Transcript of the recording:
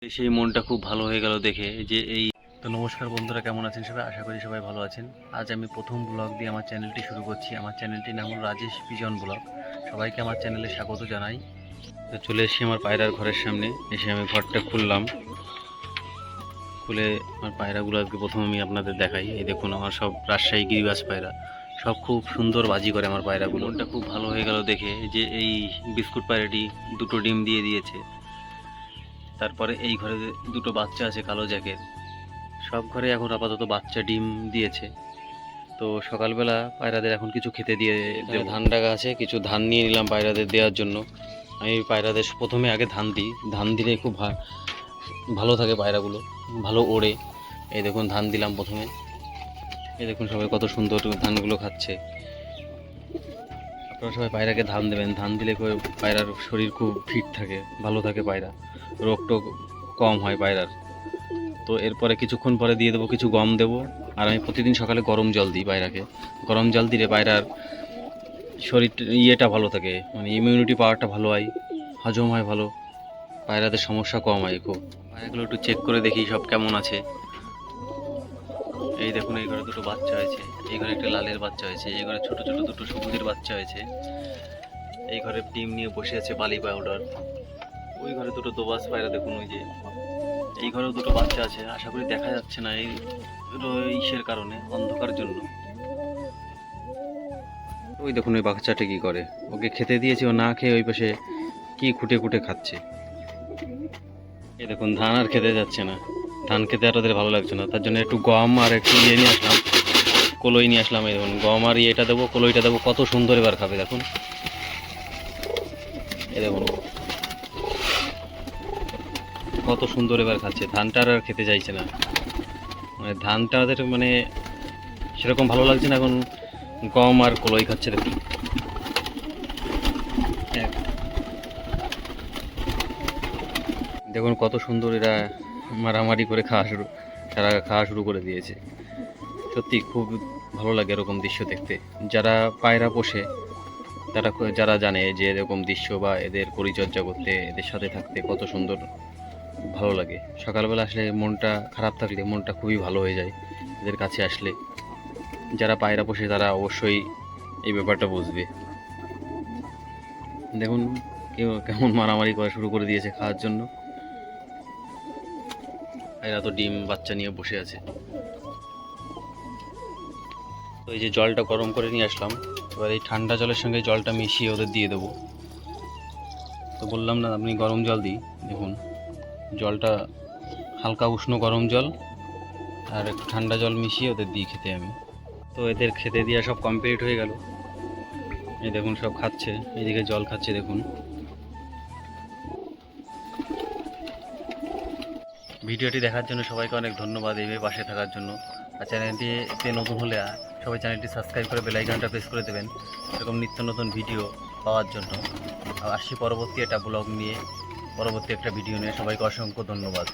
সেই মনটা খুব ভালো হয়ে গেল দেখে যে এই তো নমস্কার বন্ধুরা, কেমন আছেন সবাই? আশা করি সবাই ভালো আছেন। আজ আমি প্রথম ব্লগ দিয়ে আমার চ্যানেলটি শুরু করছি। আমার চ্যানেলটির নাম হল রাজেশ পিজন ব্লগ। সবাইকে আমার চ্যানেলে স্বাগত জানাই। তো চলে এসেছি আমার পায়রার ঘরের সামনে। এসে আমি ঘরটা খুললাম, খুলে আমার পায়রাগুলো আজকে প্রথম আমি আপনাদের দেখাই। এই দেখুন, আমার সব রাজশাহী গিরিবাজ পায়রা, সব খুব সুন্দর বাজি করে আমার পায়রাগুলো। মনটা খুব ভালো হয়ে গেল দেখে যে এই বিস্কুট পায়রাটি দুটো ডিম দিয়ে দিয়েছে। তারপরে এই ঘরে দুটো বাচ্চা আছে কালো জ্যাকের। সব ঘরে এখন আপাতত বাচ্চা ডিম দিয়েছে। তো সকালবেলা পায়রাদের এখন কিছু খেতে দিয়ে ধান ডাকা আছে, কিছু ধান নিয়ে নিলাম পায়রাদের দেওয়ার জন্য। আমি পায়রাদের প্রথমে আগে ধান দিই, ধান দিলে খুব ভালো থাকে পায়রাগুলো, ভালো ওড়ে। এই দেখুন ধান দিলাম প্রথমে। এই দেখুন সবাই কত সুন্দর ধানগুলো খাচ্ছে। আপনারা সবাই পায়রাকে ধান দেবেন, ধান দিলে পায়রার শরীর খুব ফিট থাকে, ভালো থাকে পায়রা, রোগ টোগ কম হয় পায়রার। তো এরপরে কিছুক্ষণ পরে দিয়ে দেবো কিছু গম দেবো। আর আমি প্রতিদিন সকালে গরম জল দিই পায়রাকে। গরম জল দিলে পায়রার শরীর ইয়েটা ভালো থাকে, মানে ইমিউনিটি পাওয়ারটা ভালো হয়, হজম হয় ভালো, পায়রাদের সমস্যা কম হয় খুব। পায়রাগুলো একটু চেক করে দেখি সব কেমন আছে। এই দেখুন, এই ঘরে দুটো বাচ্চা হয়েছে, এই ঘরে একটা লালের বাচ্চা হয়েছে, এই ঘরে ছোট ছোট দুটো সবুজের বাচ্চা হয়েছে, এই ঘরে ডিম নিয়ে বসে আছে বালি পাউডার। ওই ঘরে দুটো দোবাস পায়রা দেখুন, ওই যে এই ঘরেও দুটো বাচ্চা আছে। আশা করি দেখা যাচ্ছে না এই ইসের কারণে, অন্ধকার জন্য। ওই দেখুন ওই বাচ্চাটা কি করে, ওকে খেতে দিয়েছি, ও না খেয়ে ওই পাশে কি খুঁটে খুঁটে খাচ্ছে। এই দেখুন ধান আর খেতে যাচ্ছে না, ধান খেতে আর ওদের ভালো লাগছে না, তার জন্য একটু গম আর একটু ইয়ে নিয়ে আসলাম, কলই নিয়ে আসলাম। এই দেখুন গম আর ইয়েটা দেবো, কলইটা দেবো, কত সুন্দর এবার খাবে দেখুন। এই দেখুন কত সুন্দর এবার খাচ্ছে, ধানটা আর খেতে চাইছে না। মানে ধানটা ওদের মানে সেরকম ভালো লাগছে না, এখন গম আর কলই খাচ্ছে দেখুন। দেখুন কত সুন্দর এরা মারামারি করে খাওয়া শুরু করে দিয়েছে। সত্যি খুব ভালো লাগে এরকম দৃশ্য দেখতে। যারা পায়রা পোষে যারা জানে যে এরকম দৃশ্য বা এদের পরিচর্যা করতে, এদের সাথে থাকতে কত সুন্দর ভালো লাগে। সকালবেলা আসলে মনটা খারাপ থাকলে মনটা খুবই ভালো হয়ে যায় এদের কাছে আসলে। যারা পায়রা পোষে তারা অবশ্যই এই ব্যাপারটা বুঝবে। দেখুন কেউ কেমন মারামারি করা শুরু করে দিয়েছে খাওয়ার জন্য। এরা তো ডিম বাচ্চা নিয়ে বসে আছে। তো এই যে জলটা গরম করে নিয়ে আসলাম, এবার এই ঠান্ডা জলের সঙ্গে জলটা মিশিয়ে ওদের দিয়ে দেবো। তো বললাম না আপনি গরম জল দিই, দেখুন জলটা হালকা উষ্ণ গরম জল আর একটু ঠান্ডা জল মিশিয়ে ওদের দিই খেতে আমি। তো এদের খেতে দেওয়া সব কমপ্লিট হয়ে গেল। এই দেখুন সব খাচ্ছে, এইদিকে জল খাচ্ছে দেখুন। ভিডিওটি দেখার জন্য সবাইকে অনেক ধন্যবাদ, এইভাবে পাশে থাকার জন্য। আর চ্যানেলটিতে নতুন হলে সবাই চ্যানেলটি সাবস্ক্রাইব করে বেল আইকনটা প্রেস করে দেবেন এরকম নিত্য নতুন ভিডিও পাওয়ার জন্য। আর আসছি পরবর্তী একটা ব্লগ নিয়ে, পরবর্তী একটা ভিডিও নিয়ে। সবাইকে অসংখ্য ধন্যবাদ।